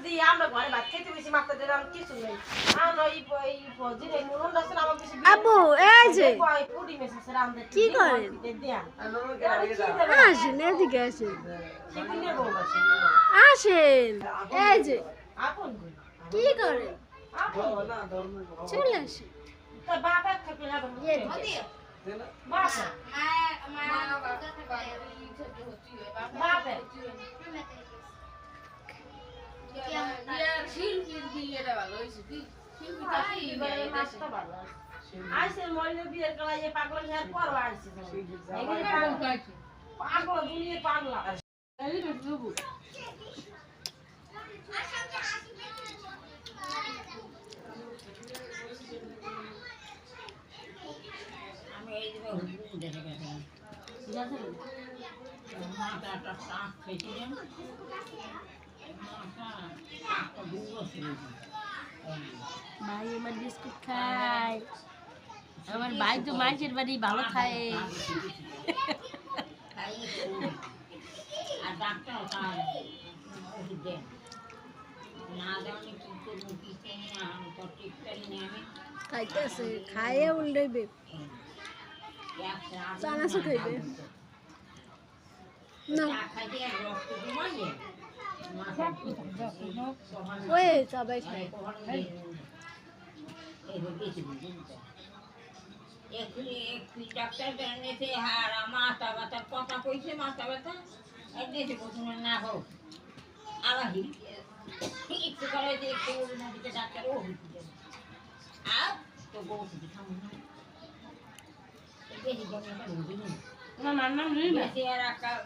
দিয়ে আমরা ঘরে ভাত খেতে বেশি মাত্রা দিলাম কিছু নেই আব্বু এই যে কি করেন আসেন এদিকে আসেন আসেন এই যে কি করেন চলে আসেন আইসে মইলে বিয়ের কলা যে পাগলা ঘর পর আইসে পাগলা দুনিয়া পাগলা এই বুঝবো আমি এই যে হুজুর দেখে গেছি জানেন মাথাটা সাফ খেয়েছিলেন মাথা দুটো ছিল ভাই আমার বিস্কুট খায় আমার ভাই তো মাছের বাড়ি ভালো খায় আর ডাক্তার ওষুধ দেন না জানি কি করবো কি করি না আমি তো ঠিক করি না আমি খাইতেছে খাইয়ে উল্টাইবে চানাচু খাইবে না ওই সবাই খায় ডাক্তার জানিয়েছে আর মাথা ব্যথার কথা কইছে মাথা ব্যথা একদিকে প্রথমে না হোক আবার একটু করে একটু নদীতে ডাক্তার ও আর তো বউ খাবো না বেশি জমি একটা ঢুকি নেই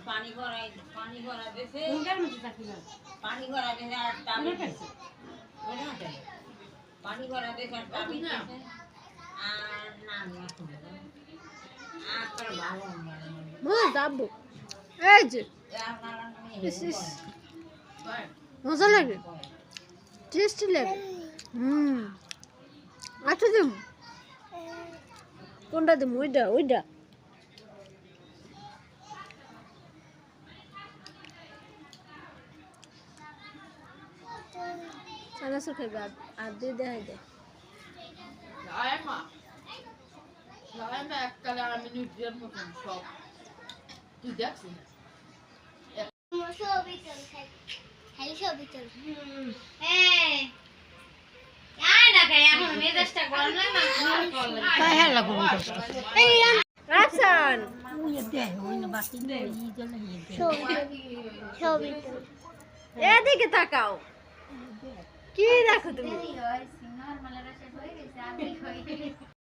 পানি ভরা বেশি পানি ভরা বেশি আর টাবি পানি ভরা বেশি আর টাবি আর না আর ভালো যাবো এই যে মজা লাগে টেস্টি লাগে আচ্ছা দিম কোনটা দিম ওইটা ওইটা চানাচুর খাইবে আর দিয়ে দেখাই দে এককালে আমি নিউট্রিয়ান মতন সব তুই দেখছিস এদিকে তাকাও কি দেখো তুমি